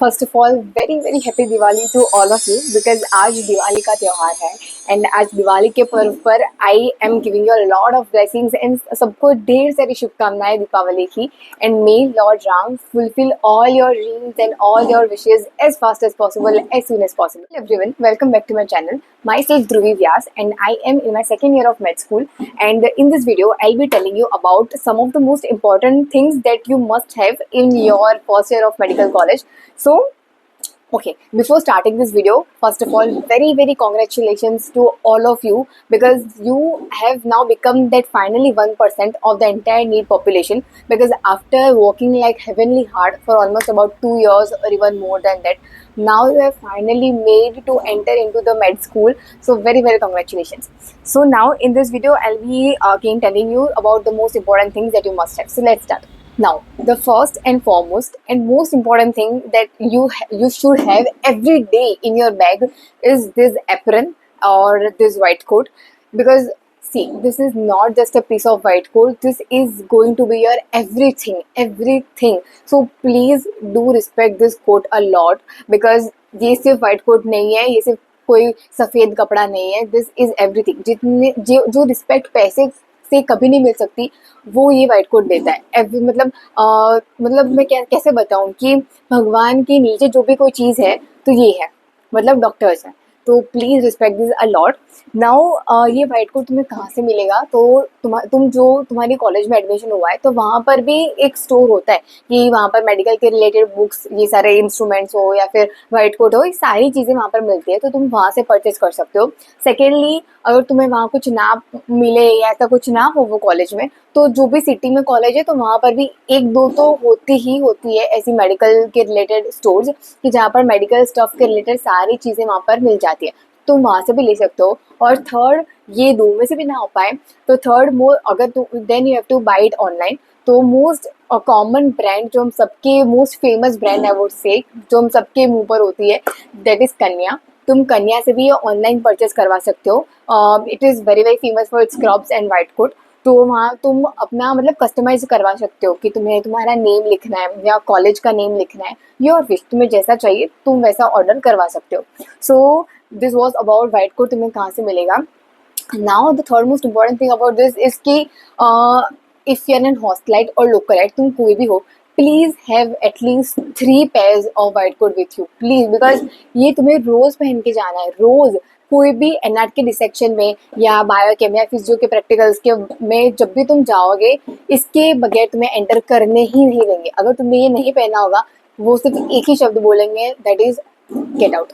First of all very happy Diwali to all of you because आज दिवाली का त्यौहार है एंड आज दिवाली के पर्व पर I am giving you a lot of blessings and सबको ढेर सारी शुभकामनाएं दीपावली की and may lord Ram fulfil all your dreams and all your wishes as fast as possible as soon as possible. Everyone, welcome back to my channel. Myself Dhruvi Vyas and I am in my second year of med school, and in this video I'll be telling you about some of the most important things that you must have in your first year of medical college. So okay, before starting this video, first of all, very congratulations to all of you because you have now become that finally 1% of the entire NEET population, because after working like heavenly hard for almost about 2 years or even more than that, now you have finally made to enter into the med school. So very congratulations. So now in this video I'll be again telling you about the most important things that you must have. So let's start. Now, the first and foremost and most important thing that you should have every day in your bag is this apron or this white coat, because see, this is not just a piece of white coat, this is going to be your everything. So please do respect this coat a lot, because ये सिर्फ white coat नहीं है, ये सिर्फ कोई सफ़ेद कपड़ा नहीं है, दिस इज एवरीथिंग. जितने जो रिस्पेक्ट पैसे से कभी नहीं मिल सकती वो ये व्हाइट कोट देता है. मतलब मैं कैसे बताऊं कि भगवान के नीचे जो भी कोई चीज़ है तो ये है, मतलब डॉक्टर्स हैं. तो please respect this a lot. Now ये व्हाइट कोट तुम्हें कहाँ से मिलेगा? तो तुम्हारी कॉलेज में एडमिशन हुआ है तो वहाँ पर भी एक स्टोर होता है कि वहाँ पर मेडिकल के रिलेटेड बुक्स, ये सारे इंस्ट्रूमेंट्स हो या फिर व्हाइट कोट हो, ये सारी चीज़ें वहाँ पर मिलती है, तो तुम वहाँ से परचेज कर सकते हो. सेकेंडली, अगर तुम्हें वहाँ कुछ ना मिले या ऐसा कुछ ना हो वो कॉलेज में, तो जो भी सिटी में कॉलेज है तो वहाँ पर भी एक दो तो होती है ऐसी मेडिकल के रिलेटेड स्टोर्स कि जहाँ पर मेडिकल स्टफ के रिलेटेड सारी चीज़ें वहाँ पर मिल जाती है, तुम वहाँ से भी ले सकते हो. और थर्ड, ये दो में से भी ना हो पाए तो थर्ड मोर, अगर तुम then you have to buy it online. तो मोस्ट कॉमन ब्रांड जो हम सबके most famous brand I would say, जो हम सबके मुंह पर होती है, दैट इज़ कन्या. तुम कन्या से भी ये ऑनलाइन परचेज करवा सकते हो. It is very famous for its scrubs and white coat. तो वहाँ तुम अपना मतलब कस्टमाइज करवा सकते हो कि तुम्हें तुम्हारा नेम लिखना है या कॉलेज का नेम लिखना है, योर विश, तुम्हें जैसा चाहिए तुम वैसा ऑर्डर करवा सकते हो. So this was about white coat, तुम्हें कहाँ से मिलेगा. Now the third most important thing about this is कि if you are an hostelite और लोकलाइट, तुम कोई भी हो, please have at least 3 pairs of white coat with you please, because ये तुम्हें रोज़ पहन के जाना है. रोज़ कोई भी एनआर के डिसेक्शन में या बायोकेम या फिजियो के प्रैक्टिकल्स के में जब भी तुम जाओगे, इसके बगैर तुम्हें एंटर करने ही नहीं देंगे. अगर तुमने ये नहीं पहना होगा, वो सिर्फ एक ही शब्द बोलेंगे, दैट इज़ गेट आउट.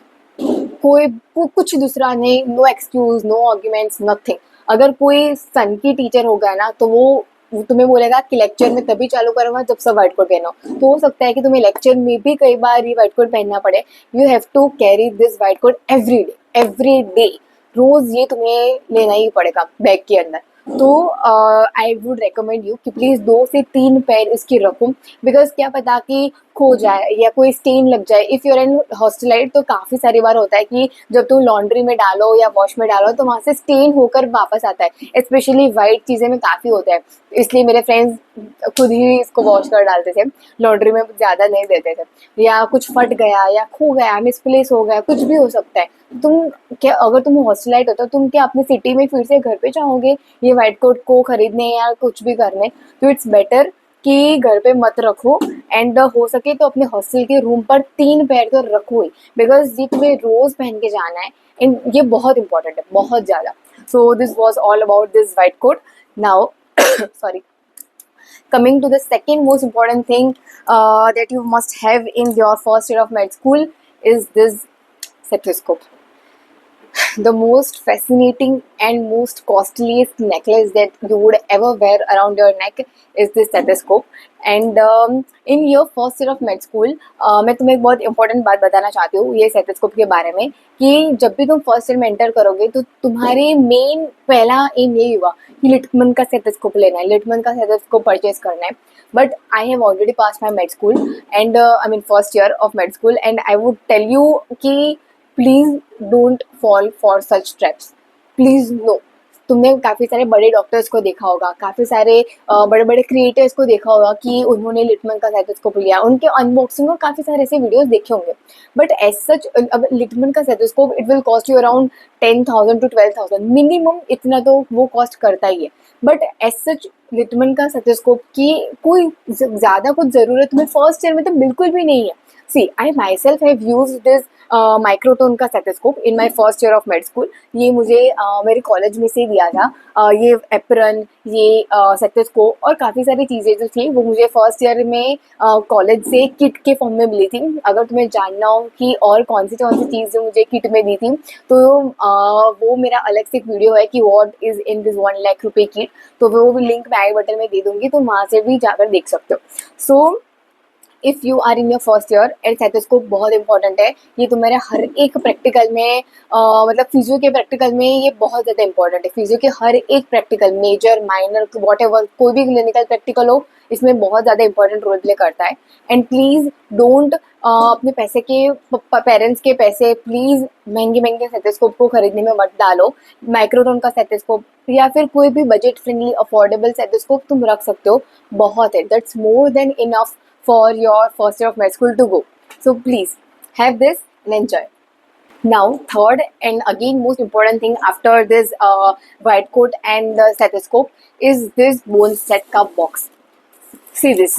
कोई कुछ दूसरा नहीं, no excuse, no arguments, nothing. अगर कोई सन की टीचर होगा ना तो वो तुम्हें बोलेगा कि लेक्चर में तभी चालू करूँगा जब सब व्हाइट कोट पहनो, तो हो सकता है कि तुम्हें लेक्चर में भी कई बार ये व्हाइट कोट पहनना पड़े. You have to carry this white coat every day. रोज़ ये तुम्हें लेना ही पड़ेगा बैग के अंदर. तो आई वुड रिकमेंड यू कि प्लीज़ 2 से 3 पेयर इसकी रखो, बिकॉज क्या पता कि खो जाए या कोई स्टेन लग जाए. इफ़ यूर एन हॉस्टलाइट तो काफ़ी सारी बार होता है कि जब तुम लॉन्ड्री में डालो या वॉश में डालो तो वहाँ से स्टेन होकर वापस आता है. स्पेशली वाइट चीज़ें में काफ़ी होता है, इसलिए मेरे फ्रेंड्स खुद ही इसको वॉश कर डालते थे, लॉन्ड्री में ज़्यादा नहीं देते थे. या कुछ फट गया या खो गया, मिसप्लेस हो गया, कुछ भी हो सकता है. तुम क्या, अगर तुम हॉस्टलाइट हो तो तुम क्या अपनी सिटी में फिर से घर पे जाओगे ये व्हाइट कोट को खरीदने या कुछ भी करने? तो इट्स बेटर कि घर पे मत रखो, एंड हो सके तो अपने हॉस्टल के रूम पर 3 पेयर तो रखो ही, बिकॉज ये तुम्हें रोज़ पहन के जाना है एंड ये बहुत इंपॉर्टेंट है, बहुत ज़्यादा. So this was all about this white coat. Now sorry, coming to the second most important thing that you must have in your first year of med school is this stethoscope. The most fascinating and most costliest necklace that you would ever wear around your neck is this stethoscope. And in your first year of med school, मैं तुम्हें एक बहुत important बात बताना चाहती हूँ ये stethoscope के बारे में, कि जब भी तुम फर्स्ट ईयर में एंटर करोगे तो तुम्हारे मेन पहला एम यही हुआ कि लिटमन का स्टेथोस्कोप लेना है, लिटमन का स्टेथोस्कोप परचेज करना है. But I have already pass my med school and I mean first year of med school, and I would tell you कि please don't fall for such traps. Please no. तुमने काफ़ी सारे बड़े doctors को देखा होगा, काफ़ी सारे बड़े बड़े क्रिएटर्स को देखा होगा कि उन्होंने लिटमन का स्टेथोस्कोप लिया, उनके अनबॉक्सिंग और काफ़ी सारे ऐसे वीडियोस देखे होंगे। बट एज सच अब लिटमन का stethoscope it will cost you around 10,000 to 12,000 minimum, इतना तो वो कॉस्ट करता ही है। बट एज सच लिटमन का स्टेथोस्कोप की कोई ज़्यादा कुछ ज़रूरत में फर्स्ट ईयर में तो बिल्कुल भी नहीं है। See I myself have use this Microtone का stethoscope in my first year of med school. ये मुझे मेरे कॉलेज में से दिया था। ये एप्रन, ये स्टेथोस्कोप और काफ़ी सारी चीज़ें जो थी वो मुझे फर्स्ट ईयर में कॉलेज से किट के फॉर्म में मिली थी। अगर तुम्हें जानना हो कि और कौन सी चीज़ जो मुझे किट में दी थी तो वो मेरा अलग से एक वीडियो है कि व्हाट इज़ इन दिस 1,00,000 रुपये किट, तो वो भी लिंक मैं आई बटन में दे दूँगी, तो वहाँ से भी जाकर देख सकते हो। So if you are in your first year and stethoscope बहुत इंपॉर्टेंट है। ये तुम्हारे हर एक प्रैक्टिकल में मतलब फिजियो के प्रैक्टिकल में ये बहुत ज़्यादा इंपॉर्टेंट है। फिजियो के हर एक practical, major minor whatever, कोई भी क्लिनिकल प्रैक्टिकल हो, इसमें बहुत ज़्यादा इंपॉर्टेंट रोल प्ले करता है। एंड प्लीज़ डोंट अपने पैसे के पेरेंट्स के पैसे प्लीज़ महंगे महंगे स्टेथोस्कोप को खरीदने में मत डालो। माइक्रोटोन का स्टेथोस्कोप या फिर कोई भी बजट फ्रेंडली अफोर्डेबल स्टेथोस्कोप तुम रख सकते हो, बहुत है, that's more than enough for your first year of med school to go. So please have this and enjoy. Now, third and again most important thing after this white coat and the stethoscope is this bone set ka box. See this.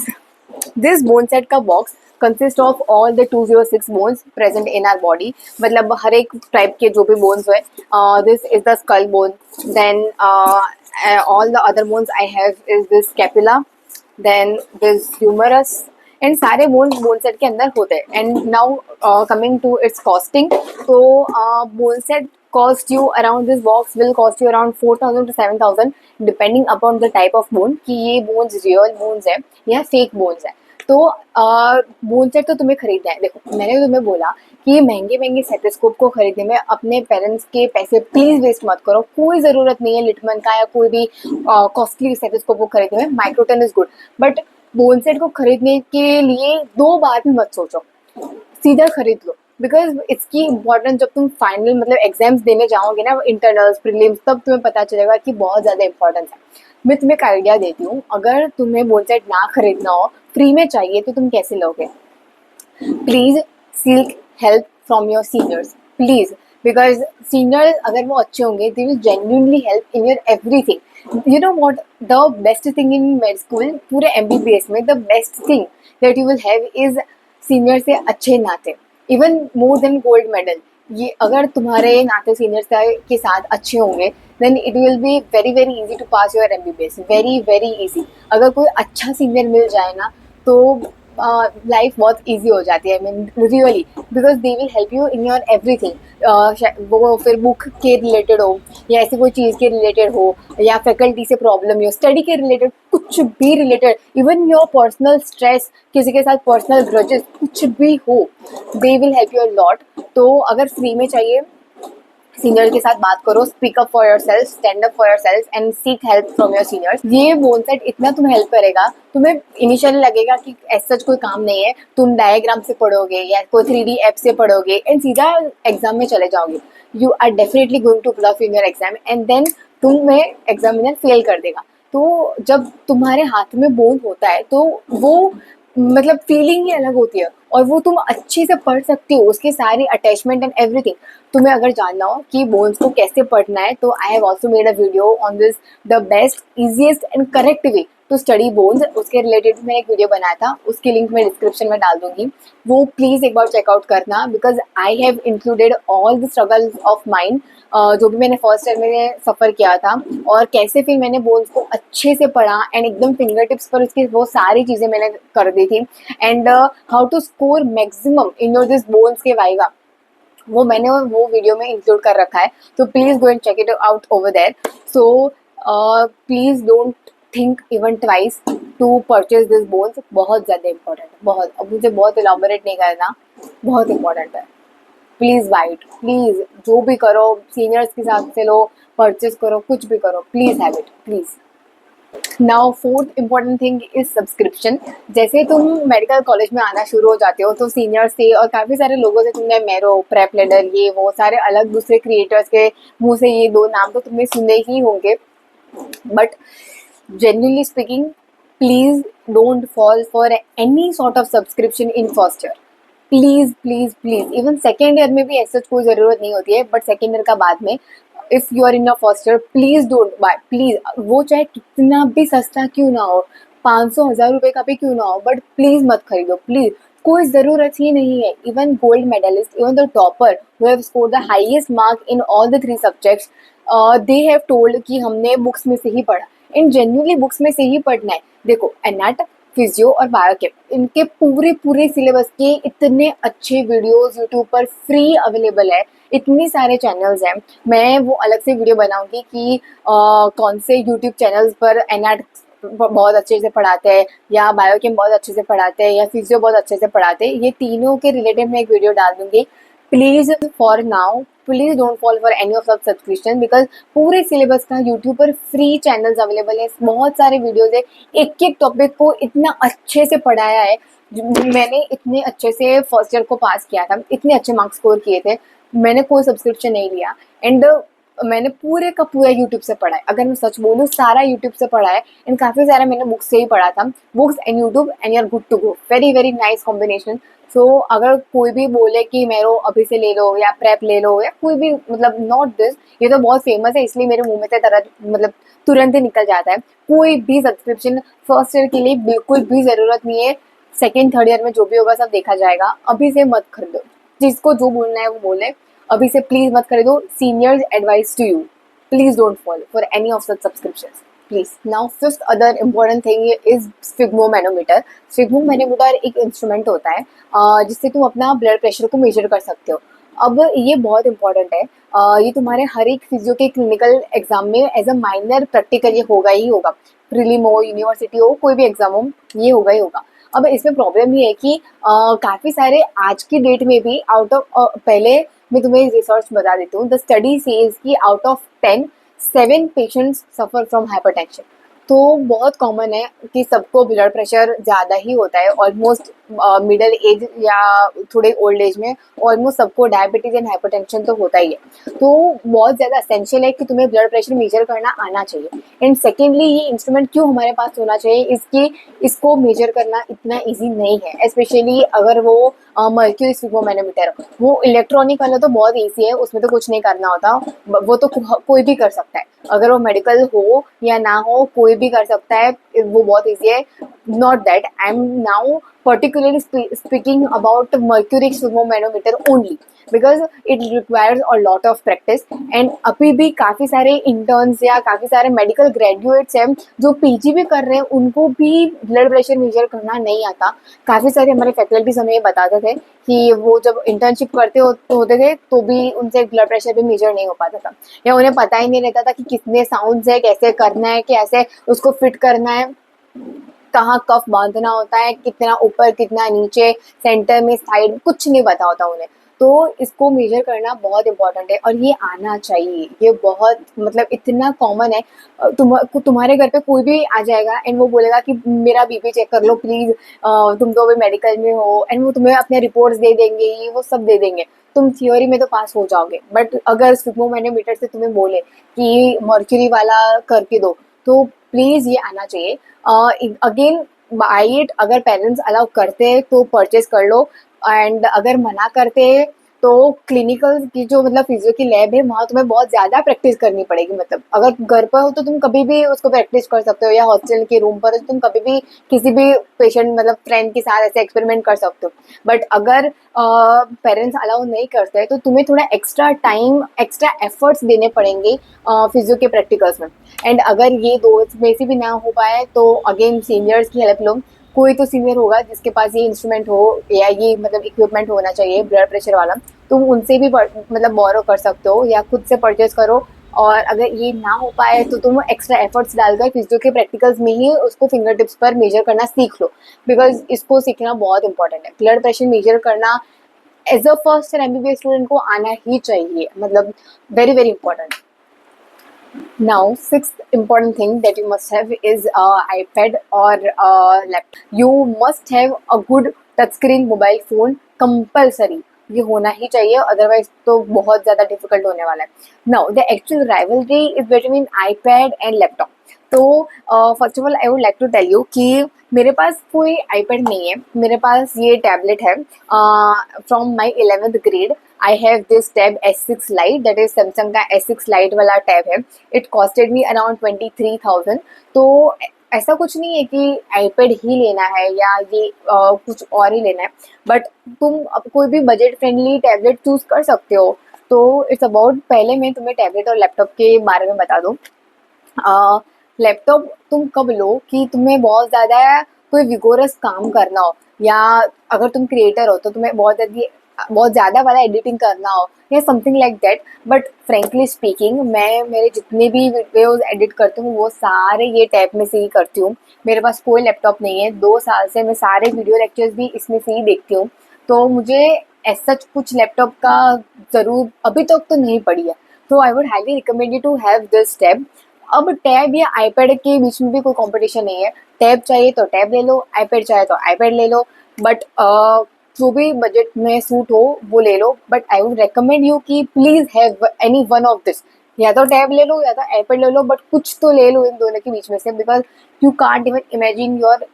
This bone set का box consist of all the 206 bones present in our body. मतलब हर एक type के जो भी bones है, this is the skull bone. Then all the other bones I have is this scapula. Then this humerus. And सारे bone set के अंदर होते हैं। And now coming to its costing, तो bone set cost you around, this box will cost you around 4,000 to 7,000 depending upon the type of bone, कि ये bones real bones है या फेक बोन्स है। तो बोन सेट तो तुम्हें खरीदना है। देखो मैंने तुम्हें बोला कि महंगे महंगे स्टेथोस्कोप को खरीदने में अपने पेरेंट्स के पैसे प्लीज़ वेस्ट मत करो। कोई ज़रूरत नहीं है लिटमन का या कोई भी कॉस्टली स्टेथोस्कोप को खरीदने में। Microtone is good, but bone set को खरीदने के लिए 2 बार भी मत सोचो, सीधा खरीद लो। बिकॉज इसकी इम्पोर्टेंस जब तुम फाइनल मतलब एग्जाम्स देने जाओगे ना, इंटरनल्स प्रीलिम्स, तब तुम्हें पता चलेगा कि बहुत ज़्यादा इंपॉर्टेंस है। मैं तुम्हें एक आइडिया देती हूँ, अगर तुम्हें बोन सेट ना खरीदना हो, फ्री में चाहिए, तो तुम कैसे लोगे? Please seek help from your seniors, please, because senior अगर वो अच्छे होंगे they will genuinely help in your everything. You know what the best thing in med school, पूरे MBBS में the best thing that you will have is senior से अच्छे नाते, even more than gold medal. ये अगर तुम्हारे नाते सीनियर्स के साथ अच्छे होंगे then it will be very very easy to pass your MBBS, very very easy. अगर कोई अच्छा सीनियर मिल जाए ना तो लाइफ बहुत इजी हो जाती है, I mean really, because they will help you in your everything. वो फिर बुक के रिलेटेड हो या ऐसी कोई चीज़ के रिलेटेड हो या फैकल्टी से प्रॉब्लम हो, स्टडी के रिलेटेड, कुछ भी related, even your personal stress, किसी के साथ पर्सनल ग्रजेस, कुछ भी हो, they will help you a lot. तो अगर फ्री में चाहिए, सीनियर के साथ बात करो, speak up for your self, stand up for your self and seek help from your seniors. ये बोन सेट इतना तुम्हें हेल्प करेगा, तुम्हें इनिशियली लगेगा कि ऐसा सच कोई काम नहीं है, तुम डायग्राम से पढ़ोगे या कोई 3D ऐप से पढ़ोगे एंड सीधा एग्जाम में चले जाओगे। You are definitely going to bluff in your exam and then तुम्हें एग्जामिनर फेल कर देगा। तो जब तुम्हारे हाथ में बोन होता है तो वो मतलब फीलिंग ही अलग होती है और वो तुम अच्छे से पढ़ सकते हो, उसके सारे अटैचमेंट एंड एवरीथिंग। तुम्हें अगर जानना हो कि बोन्स को कैसे पढ़ना है तो I have also made a video on this, the best easiest and correct way to study bones. उसके रिलेटेड मैंने एक वीडियो बनाया था, उसकी लिंक मैं डिस्क्रिप्शन में डाल दूंगी, वो प्लीज़ एक बार चेकआउट करना, because I have included all the struggles of mind, जो भी मैंने फर्स्ट ईयर में सफ़र किया था और कैसे फिर मैंने बोन्स को अच्छे से पढ़ा एंड एकदम फिंगर टिप्स पर उसकी वो सारी चीज़ें मैंने कर दी थी। And how to score maximum in your this bones के वाइवा, वो मैंने वो वीडियो में इंक्लूड कर रखा है, तो please go and check it out over there. So please don't think even twice to purchase this bones. बहुत ज़्यादा इंपॉर्टेंट है, बहुत, अब मुझे बहुत इलाबोरेट नहीं करना, बहुत इंपॉर्टेंट है। प्लीज़ बाय इट, प्लीज़, जो भी करो सीनियर्स के साथ से लो, परचेज करो, कुछ भी करो, please have it, please. Now fourth important thing is subscription. जैसे तुम मेडिकल कॉलेज में आना शुरू हो जाते हो तो सीनियर से और काफ़ी सारे लोगों से तुमने मेरो, प्रेप लीडर, ये वो सारे अलग दूसरे क्रिएटर्स के मुंह से ये दो नाम तो तुमने सुने ही होंगे। But genuinely speaking, please don't fall for any sort of subscription in first year. Please please please, even second year में भी ऐसा कोई जरूरत नहीं होती है, बट सेकेंड ईयर का बाद में if you are in a first year, please don't buy, please. वो चाहे कितना भी सस्ता क्यों ना हो, 500 1000 रुपए का भी क्यों ना हो, बट प्लीज मत खरीदो, प्लीज। कोई जरूरत ही नहीं है। Even gold medalist, even the topper who have scored the highest mark in all the 3 subjects, they have told कि हमने बुक्स में से ही पढ़ा। एंड जेन्युइनली बुक्स में से ही पढ़ना है। देखो, एनाट, फिजियो और बायोकेम, इनके पूरे पूरे सिलेबस के इतने अच्छे वीडियोस यूट्यूब पर फ्री अवेलेबल है। इतने सारे चैनल्स हैं। मैं वो अलग से वीडियो बनाऊंगी कि कौन से यूट्यूब चैनल्स पर एनाट बहुत अच्छे से पढ़ाते हैं, या बायोकेम बहुत अच्छे से पढ़ाते हैं, या फिजियो बहुत अच्छे से पढ़ाते हैं। ये तीनों के रिलेटेड मैं एक वीडियो डाल दूंगी। Please for now, please don't fall for any of subscription, because पूरे सिलेबस का यूट्यूब पर फ्री चैनल्स अवेलेबल है। बहुत सारे वीडियोस है, एक एक टॉपिक को इतना अच्छे से पढ़ाया है। मैंने इतने अच्छे से फर्स्ट ईयर को पास किया था, इतने अच्छे मार्क्स स्कोर किए थे। मैंने कोई सब्सक्रिप्शन नहीं लिया। एंड मैंने पूरे का पूरा यूट्यूब से पढ़ा है। अगर मैं सच बोलूँ, सारा यूट्यूब से पढ़ा है। एंड काफ़ी सारा मैंने बुक्स से ही पढ़ा था। Books and YouTube and you are good to go. Very very nice combination. So अगर कोई भी बोले कि मेरो अभी से ले लो या प्रेप ले लो या कोई भी, मतलब नॉट दिस, ये तो बहुत फेमस है इसलिए मेरे मुंह में से तरह मतलब तुरंत ही निकल जाता है। कोई भी सब्सक्रिप्शन फर्स्ट ईयर के लिए बिल्कुल भी ज़रूरत नहीं है। सेकेंड थर्ड ईयर में जो भी होगा सब देखा जाएगा। अभी से मत खरीदो। जिसको जो बोलना है वो बोले, अभी से प्लीज मत खरीदो। Seniors advice to you, please don't follow for any of such subscriptions, please. Now fifth other important thing is sphygmomanometer. Sphygmomanometer एक इंस्ट्रूमेंट होता है जिससे तुम अपना ब्लड प्रेशर को मेजर कर सकते हो। अब ये बहुत इंपॉर्टेंट है। ये तुम्हारे हर एक फिजियो के क्लिनिकल एग्जाम में एज अ माइनर प्रैक्टिकल ये होगा ही होगा। प्रीलिम हो, यूनिवर्सिटी हो, कोई भी एग्जाम हो, ये होगा ही होगा। अब इसमें प्रॉब्लम ये है कि काफ़ी सारे आज की डेट में भी आउट ऑफ, पहले मैं तुम्हें रिसर्च बता देती हूँ। द स्टडी सेज कि out of 10, 7 patients suffer from hypertension. तो बहुत कॉमन है कि सबको ब्लड प्रेशर ज़्यादा ही होता है। ऑलमोस्ट मिडल एज या थोड़े ओल्ड एज में ऑलमोस्ट सबको डायबिटीज़ एंड हाइपरटेंशन तो होता ही है। तो बहुत ज़्यादा एसेंशियल है कि तुम्हें ब्लड प्रेशर मेजर करना आना चाहिए। एंड सेकेंडली, ये इंस्ट्रूमेंट क्यों हमारे पास होना चाहिए, इसकी इसको मेजर करना इतना ईजी नहीं है। स्पेशली अगर वो मर्क्यूरी स्फिग्मोमैनोमीटर, वो इलेक्ट्रॉनिक वाला तो बहुत ईजी है, उसमें तो कुछ नहीं करना होता। वो तो कोई भी कर सकता है। अगर वो मेडिकल हो या ना हो, कोई भी कर सकता है। वो बहुत ईजी है। Not that I am now particularly speaking about mercury sphygmomanometer only because it requires a lot of practice। and अभी भी काफ़ी सारे इंटर्न्स या काफ़ी सारे मेडिकल ग्रेजुएट्स हैं जो पीजी भी कर रहे हैं, उनको भी ब्लड प्रेशर मेजर करना नहीं आता। काफ़ी सारे हमारे फैकल्टीज हमें ये बताते थे कि वो जब इंटर्नशिप करते होते थे तो भी उनसे ब्लड प्रेशर भी मेजर नहीं हो पाता था, या उन्हें पता ही नहीं रहता था कि कितने साउंड्स है, कैसे करना है, कैसे उसको फिट करना है, कहाँ कफ बांधना होता है, कितना ऊपर कितना नीचे, सेंटर में, साइड, कुछ नहीं पता होता उन्हें। तो इसको मेजर करना बहुत इंपॉर्टेंट है और ये आना चाहिए। ये बहुत मतलब इतना कॉमन है। तुम्हारे घर पे कोई भी आ जाएगा एंड वो बोलेगा कि मेरा बीपी चेक कर लो प्लीज, तुम तो अभी मेडिकल में हो, एंड वो तुम्हें अपने रिपोर्ट्स दे देंगे, ये वो सब दे देंगे। तुम थियोरी में तो पास हो जाओगे, बट अगर स्फिग्मोमैनोमीटर से तुम्हें बोले कि मर्क्यूरी वाला करके दो, तो प्लीज ये आना चाहिए। अगेन बाई इट, अगर पेरेंट्स अलाउ करते हैं तो परचेज कर लो। एंड अगर मना करते हैं तो क्लिनिकल की जो मतलब फिजियो की लैब है वहाँ तुम्हें बहुत ज़्यादा प्रैक्टिस करनी पड़ेगी। मतलब अगर घर पर हो तो तुम कभी भी उसको प्रैक्टिस कर सकते हो, या हॉस्टल के रूम पर हो तो तुम कभी भी किसी भी पेशेंट मतलब फ्रेंड के साथ ऐसे एक्सपेरिमेंट कर सकते हो। बट अगर पेरेंट्स अलाउ नहीं करते तो तुम्हें थोड़ा एक्स्ट्रा टाइम, एक्स्ट्रा एफर्ट्स देने पड़ेंगे फिजियो के प्रैक्टिकल्स में। एंड अगर ये दो में से भी ना हो पाए तो अगेन सीनियर्स की हेल्प लो। कोई तो सीनियर होगा जिसके पास ये इंस्ट्रूमेंट हो या ये मतलब इक्विपमेंट होना चाहिए ब्लड प्रेशर वाला, तुम उनसे भी मतलब बोरो कर सकते हो या खुद से परचेज करो। और अगर ये ना हो पाए तो तुम एक्स्ट्रा एफर्ट्स डालकर फिजियो के प्रैक्टिकल्स में ही उसको फिंगर टिप्स पर मेजर करना सीख लो, बिकॉज इसको सीखना बहुत इंपॉर्टेंट है। ब्लड प्रेशर मेजर करना as a first year MBBS student को आना ही चाहिए, मतलब very very important. Now, sixth important thing that you must have is iPad or laptop. You must have a good touchscreen mobile phone compulsory. ये होना ही चाहिए, otherwise तो बहुत ज़्यादा डिफिकल्ट होने वाला है. Now the actual rivalry is between iPad and laptop. तो first of all I would like to tell you कि मेरे पास कोई आईपैड नहीं है, मेरे पास ये टैबलेट है. From my 11th grade I have this tab S6 Lite, that is Samsung का S6 Lite वाला टैब है. It costed me around 23,000. तो ऐसा कुछ नहीं है कि आईपैड ही लेना है या ये कुछ और ही लेना है, बट तुम अब कोई भी बजट फ्रेंडली टैबलेट चूज कर सकते हो. तो इट्स अबाउट, पहले मैं तुम्हें टैबलेट और लैपटॉप के बारे में बता दूँ. लैपटॉप तुम कब लो कि तुम्हें बहुत ज़्यादा कोई विगोरस काम करना हो, या अगर तुम क्रिएटर हो तो तुम्हें बहुत ज़्यादा वाला एडिटिंग करना हो या something like that. But frankly speaking, मैं मेरे जितने भी वीडियोस एडिट करती हूँ वो सारे ये टैब में से ही करती हूँ. मेरे पास कोई लैपटॉप नहीं है. 2 साल से मैं सारे वीडियो लेक्चर्स भी इसमें से ही देखती हूँ. तो मुझे ऐसा कुछ लैपटॉप का ज़रूर अभी तक तो नहीं पड़ी है. तो I would highly recommend you to have this tab. अब टैब या आईपैड के बीच में भी कोई कंपटीशन नहीं है. टैब चाहिए तो टैब ले लो, आईपैड चाहिए तो आईपैड ले लो. बट जो भी बजट में सूट हो वो ले लो. But I would recommend you कि please have any one of this. या तो टैब ले लो या तो आईपैड ले लो, बट कुछ तो ले लो इन दोनों के बीच में से, because you can't even imagine your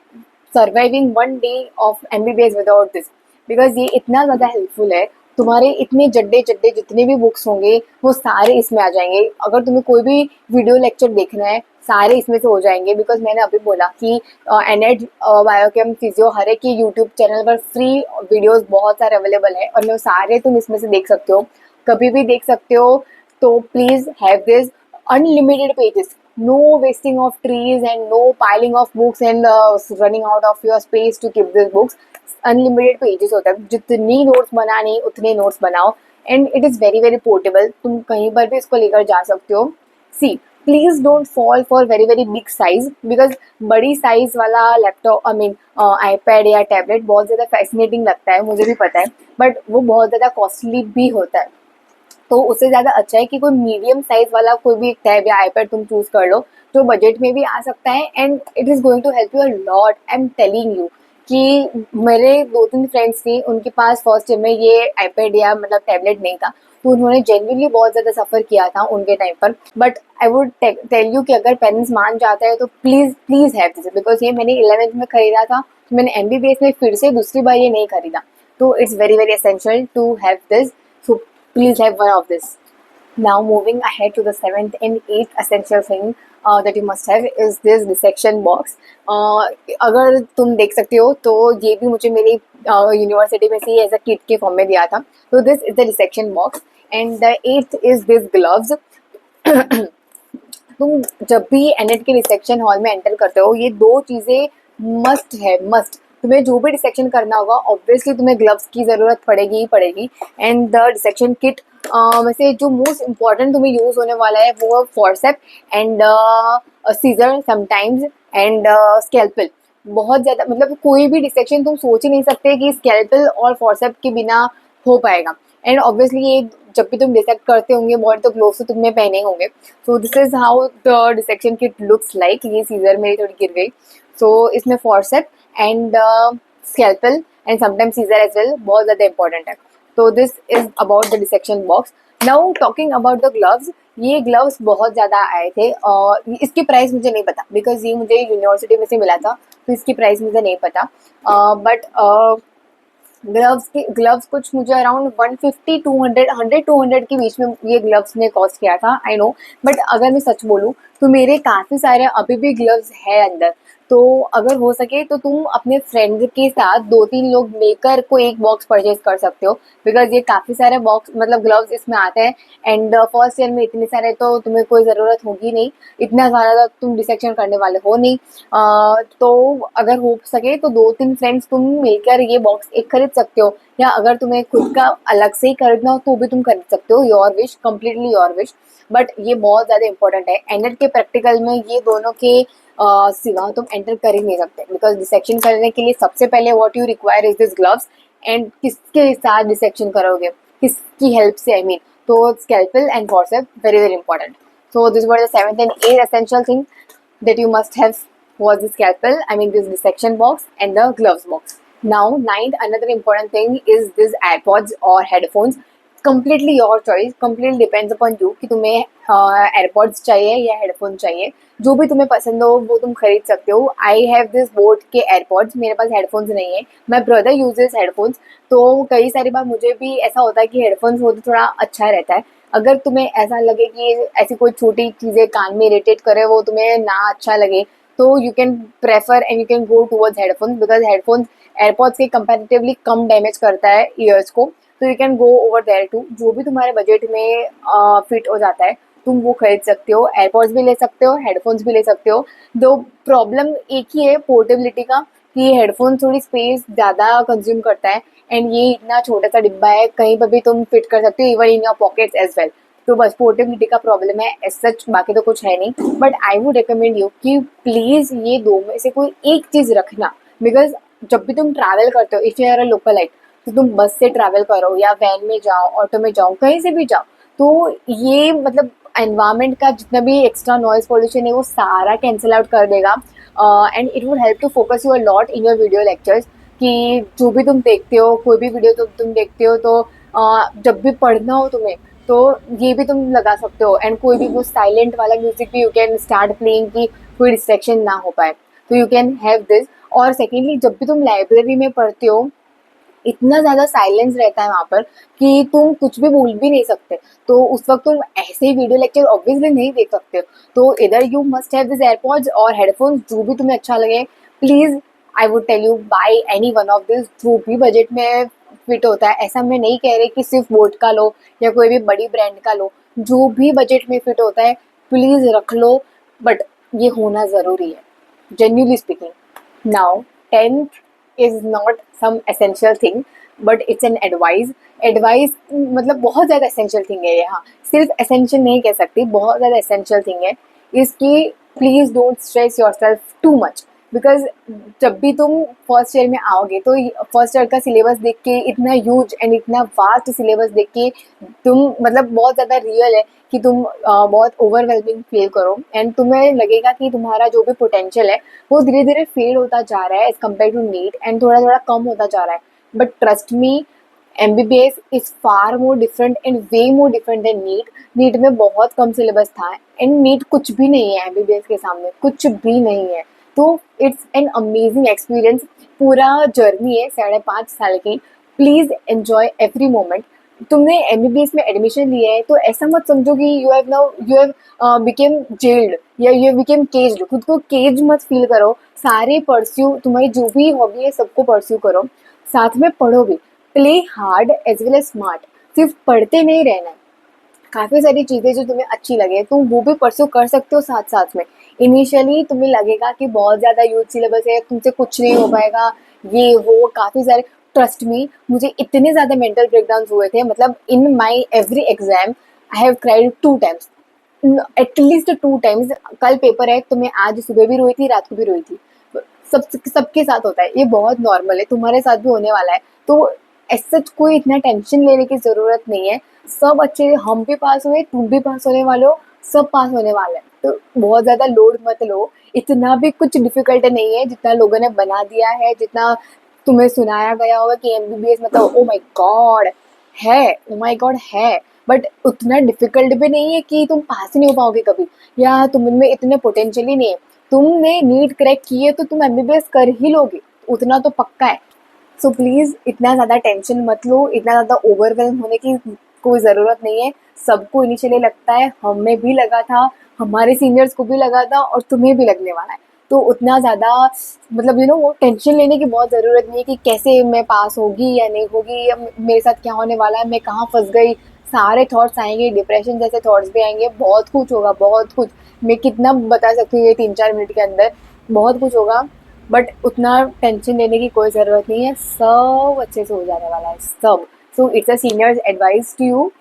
surviving 1 day of MBBS without this. Because ये इतना ज़्यादा हेल्पफुल है. तुम्हारे इतने जड्डे जड्डे जितने भी बुक्स होंगे वो सारे इसमें आ जाएंगे. अगर तुम्हें कोई भी वीडियो लेक्चर देखना है सारे इसमें से हो जाएंगे. बिकॉज मैंने अभी बोला कि एनएड बायोकेम फिजियो हर एक की यूट्यूब चैनल पर फ्री वीडियोस बहुत सारे अवेलेबल है, और मैं सारे तुम इसमें से देख सकते हो, कभी भी देख सकते हो. तो please have this. Unlimited pages, no wasting of trees and no piling of books and running out of your space to keep these books. Unlimited pages होता है, जितनी नोट्स बनाने उतने नोट्स बनाओ. And it is very very portable, तुम कहीं पर भी इसको लेकर जा सकते हो. See, please don't fall for very very big size, because बड़ी साइज वाला लैपटॉप आई मीन आईपैड या टैबलेट बहुत ज़्यादा फैसिनेटिंग लगता है, मुझे भी पता है, बट वो बहुत ज़्यादा कॉस्टली भी होता है. तो उससे ज़्यादा अच्छा है कि कोई मीडियम साइज वाला कोई भी टैब या आईपैड तुम चूज कर लो जो बजट में भी आ सकता है. And it is going to help you a lot. I am telling you कि मेरे 2-3 फ्रेंड्स थी, उनके पास फर्स्ट ईयर में ये आईपैड या मतलब टैबलेट नहीं था, तो उन्होंने जेन्युइनली बहुत ज़्यादा सफ़र किया था उनके टाइम पर. But I would tell you कि अगर पेरेंट्स मान जाते हैं तो please please have this. Because ये मैंने 11th में खरीदा था, तो मैंने MBBS में फिर से दूसरी बार ये नहीं खरीदा. तो it's very very essential to have this. So please have one of this. Now moving ahead to the seventh and eighth essential thing that you must have is this dissection box. अगर तुम देख सकते हो तो ये भी मुझे मेरी यूनिवर्सिटी में से एज अ किट के फॉर्म में दिया था. तो this is the dissection box. And the eighth is this gloves. तुम जब भी एनएड के डिसेक्शन हॉल में एंटर करते हो ये 2 चीज़ें मस्ट है, मस्ट. तुम्हें जो भी डिसेक्शन करना होगा ऑब्वियसली तुम्हें ग्लव्स की ज़रूरत पड़ेगी ही पड़ेगी. एंड द डिसेक्शन किट में से जो मोस्ट इम्पॉर्टेंट तुम्हें यूज़ होने वाला है वो forcep and seizure sometimes and scalpel. बहुत ज़्यादा, मतलब कोई भी डिसेक्शन तुम सोच ही नहीं सकते कि स्कैल्पेल और फॉरसेप के बिना हो पाएगा. एंड ऑब्वियसली ये जब भी तुम डिसेक्ट करते होंगे बॉडी तो ग्लोव्स तो तुमने पहने होंगे. So this is how the dissection kit looks like. ये सीजर मेरी थोड़ी गिर गई. सो इसमें forcep and scalpel and sometimes scissor as well बहुत ज़्यादा इंपॉर्टेंट है. तो this is about the dissection box. Now talking about the gloves. ये ग्लव्स बहुत ज़्यादा आए थे और इसकी प्राइस मुझे नहीं पता बिकॉज ये मुझे यूनिवर्सिटी में से मिला था, तो इसकी प्राइस मुझे नहीं पता. बट ग्लव्स कुछ मुझे अराउंड 150 200 100 200 के बीच में ये ग्लव्स ने कॉस्ट किया था. आई नो, बट अगर मैं सच बोलूँ तो मेरे काफ़ी सारे अभी भी ग्लव्स है अंदर. तो अगर हो सके तो तुम अपने फ्रेंड के साथ 2-3 लोग मिलकर कोई एक बॉक्स परचेज कर सकते हो, बिकॉज ये काफ़ी सारे बॉक्स मतलब ग्लव्स इसमें आते हैं. एंड फर्स्ट ईयर में इतने सारे तो तुम्हें कोई ज़रूरत होगी नहीं, इतना ज़्यादा तुम डिसेक्शन करने वाले हो नहीं. तो अगर हो सके तो 2-3 फ्रेंड्स तुम मिलकर ये बॉक्स एक खरीद सकते हो, या अगर तुम्हें खुद का अलग से ही खरीदना हो तो भी तुम खरीद सकते हो. Your wish, completely your wish. But ये बहुत ज़्यादा इंपॉर्टेंट है. एनएड के प्रैक्टिकल में ये दोनों के सिवा तुम एंटर कर ही नहीं सकते, बिकॉज डिसेक्शन करने के लिए सबसे पहले what you require is this gloves. And किसके साथ डिसेक्शन करोगे, किसकी हेल्प से, आई मीन. तो scalpel and forcep very very important. So this was the seventh and eighth essential thing that you must have was the scalpel, I mean this dissection box and the gloves box. Now ninth, another important thing is this AirPods or headphones. Completely your choice, completely depends upon you कि तुम्हें AirPods चाहिए या headphone चाहिए. जो भी तुम्हें पसंद हो वो तुम खरीद सकते हो. आई हैव दिस बोट के एयरपॉड्स, मेरे पास हेडफोन्स नहीं है. My brother uses headphones. तो कई सारी बार मुझे भी ऐसा होता है कि हेडफोन्स हो तो थोड़ा अच्छा रहता है. अगर तुम्हें ऐसा लगे कि ऐसी कोई छोटी चीज़ें कान में इरिटेट करे, वो तुम्हें ना अच्छा लगे, तो you can prefer and you can go towards headphones, because headphones airpods के कंपैरेटिवली कम डैमेज करता है ईयर्स को. तो you can go over there too. जो भी तुम्हारे बजट में फिट हो जाता है तुम वो खरीद सकते हो. एयरपॉड्स भी ले सकते हो, हेडफोन्स भी ले सकते हो. दो प्रॉब्लम एक ही है पोर्टेबिलिटी का, कि हेडफोन थोड़ी स्पेस ज़्यादा कंज्यूम करता है एंड ये इतना छोटा सा डिब्बा है, कहीं पर भी तुम फिट कर सकते हो, even in your pockets as well. तो बस पोर्टेबिलिटी का प्रॉब्लम है, एज सच बाकी तो कुछ है नहीं. But I would recommend you कि प्लीज़ ये दो में से कोई एक चीज़ रखना. बिकॉज जब भी तुम ट्रैवल करते हो, if you are a localite, तो तुम बस से ट्रैवल करो या वैन में जाओ, ऑटो में जाओ, कहीं से भी जाओ, तो ये मतलब एनवायरनमेंट का जितना भी एक्स्ट्रा नॉइज पोल्यूशन है वो सारा कैंसिल आउट कर देगा. And it would help to focus you a lot in your video lectures. कि जो भी तुम देखते हो, कोई भी वीडियो तुम देखते हो, तो जब भी पढ़ना हो तुम्हें, तो ये भी तुम लगा सकते हो. एंड कोई भी वो साइलेंट वाला म्यूजिक भी यू कैन स्टार्ट प्लेइंग कि कोई डिस्ट्रैक्शन ना हो पाए. तो यू कैन हैव दिस. और सेकेंडली, जब भी तुम लाइब्रेरी में पढ़ते हो, इतना ज़्यादा साइलेंस रहता है वहाँ पर कि तुम कुछ भी बोल भी नहीं सकते. तो उस वक्त तुम ऐसे ही वीडियो लेक्चर ऑब्वियसली नहीं देख सकते हो. तो इधर you must have this airpods और हेडफोन्स, जो भी तुम्हें अच्छा लगे. Please I would tell you buy any one of this, जो भी बजट में फिट होता है. ऐसा मैं नहीं कह रही कि सिर्फ बोट का लो या कोई भी बड़ी ब्रांड का लो. जो भी बजट में फिट होता है प्लीज़ रख लो. बट ये होना ज़रूरी है, genuinely speaking. Now, 10th is not some essential thing, but it's an advice. Advice मतलब बहुत ज़्यादा एसेंशियल थिंग है ये. हाँ, सिर्फ एसेंशियल नहीं कह सकती, बहुत ज़्यादा एसेंशियल थिंग है. इसकी please don't stress your self too much. Because जब भी तुम फर्स्ट ईयर में आओगे तो फर्स्ट ईयर का सिलेबस देख के, इतना ह्यूज एंड इतना वास्ट सिलेबस देख के, तुम मतलब बहुत ज़्यादा रियल है कि तुम बहुत ओवरवेलमिंग फील करो एंड तुम्हें लगेगा कि तुम्हारा जो भी पोटेंशियल है वो धीरे धीरे फेड होता जा रहा है as compare to NEET, and थोड़ा थोड़ा कम होता जा रहा है. But trust me, MBBS is far more different and way more different than NEET. NEET में बहुत कम सिलेबस था एंड नीट कुछ भी नहीं है MBBS के सामने, कुछ भी नहीं है. तो इट्स एन अमेजिंग एक्सपीरियंस. पूरा जर्नी है 5.5 साल की. Please enjoy every moment. तुमने MBBS में एडमिशन लिया है तो ऐसा मत समझो कि यू हैव बिकेम जेल्ड या यू हैव बिकेम केज्ड. खुद को केज मत फील करो. सारे परस्यू, तुम्हारी जो भी हॉबी है सबको परस्यू करो. साथ में पढ़ो भी. Play hard as well as smart. सिर्फ पढ़ते नहीं रहना है. काफ़ी सारी चीज़ें जो तुम्हें अच्छी लगे तुम वो भी परस्यू कर सकते हो साथ साथ में. इनिशियली तुम्हें लगेगा कि बहुत ज़्यादा ह्यूज सिलेबस है, तुमसे कुछ नहीं हो पाएगा, ये वो काफ़ी सारे. ट्रस्ट मी, मुझे इतने ज़्यादा मेंटल ब्रेकडाउन हुए थे. मतलब in my every exam I have cried 2 times, at least 2 times. कल पेपर है तो मैं आज सुबह भी रोई थी, रात को भी रोई थी. सबके साथ होता है, ये बहुत नॉर्मल है, तुम्हारे साथ भी होने वाला है. तो ऐसा कोई इतना टेंशन लेने की ज़रूरत नहीं है. सब अच्छे, हम भी पास हुए, तुम भी पास होने वाले हो, सब पास होने वाले हैं. तो बहुत ज़्यादा लोड मत लो. इतना भी कुछ डिफ़िकल्ट नहीं है जितना लोगों ने बना दिया है, जितना तुम्हें सुनाया गया होगा कि MBBS मतलब ओ माय गॉड है, ओ माय गॉड है. बट उतना डिफ़िकल्ट भी नहीं है कि तुम पास ही नहीं हो पाओगे कभी, या तुम में इतने पोटेंशियल ही नहीं है. तुमने नीट क्रैक की है तो तुम MBBS कर ही लोगे, उतना तो पक्का है. सो प्लीज़ इतना ज़्यादा टेंशन मत लो, इतना ज़्यादा ओवरवेल्म होने की कोई ज़रूरत नहीं है. सबको इनिशियली लगता है, हमें भी लगा था, हमारे सीनियर्स को भी लगा था और तुम्हें भी लगने वाला है. तो उतना ज़्यादा मतलब वो टेंशन लेने की बहुत ज़रूरत नहीं है कि कैसे मैं पास होगी या नहीं होगी, या मेरे साथ क्या होने वाला है, मैं कहाँ फंस गई. सारे थॉट्स आएंगे, डिप्रेशन जैसे थॉट्स भी आएंगे, बहुत कुछ होगा, बहुत कुछ. मैं कितना बता सकती हूँ ये 3-4 मिनट के अंदर, बहुत कुछ होगा. बट उतना टेंशन लेने की कोई ज़रूरत नहीं है, सब अच्छे से हो जाने वाला है, सब. So it's a seniors advice to you.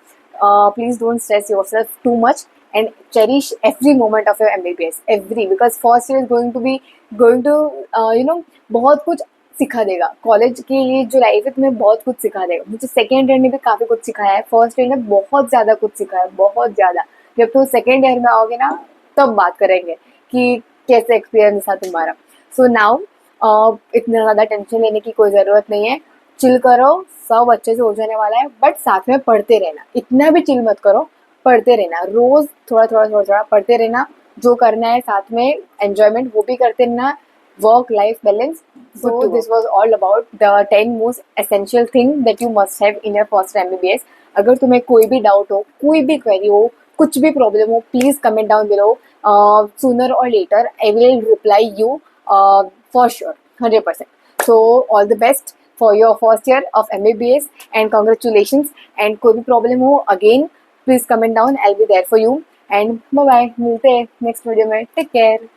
Please don't stress yourself too much and cherish every moment of your MBBS, every, because first year is going to बहुत कुछ सिखा देगा. कॉलेज की ये जो लाइफ है तुम्हें बहुत कुछ सिखा देगा. मुझे सेकेंड ईयर ने भी काफ़ी कुछ सिखाया है, फर्स्ट ईयर ने बहुत ज़्यादा कुछ सिखाया है, बहुत ज़्यादा. जब तुम सेकेंड ईयर में आओगे ना तब बात करेंगे कि कैसे एक्सपीरियंस था तुम्हारा। सो नाउ इतना ज़्यादा टेंशन लेने की कोई ज़रूरत नहीं है, चिल करो, सब अच्छे से हो जाने वाला है। बट साथ में पढ़ते रहना, इतना भी चिल मत करो, पढ़ते रहना, रोज थोड़ा थोड़ा थोड़ा थोड़ा पढ़ते रहना, जो करना है साथ में एंजॉयमेंट वो भी करते रहना, work life balance. So this was all about the 10 most essential thing that you must have in your first MBBS. अगर तुम्हें कोई भी डाउट हो, कोई भी क्वेरी हो, कुछ भी प्रॉब्लम हो, please comment down below. Sooner or later I will reply you for sure, 100%. So all the best for your first year of MBBS and congratulations. And कोई भी प्रॉब्लम हो again please comment down, I'll be there for you. And bye bye, मिलते हैं next video में, take care.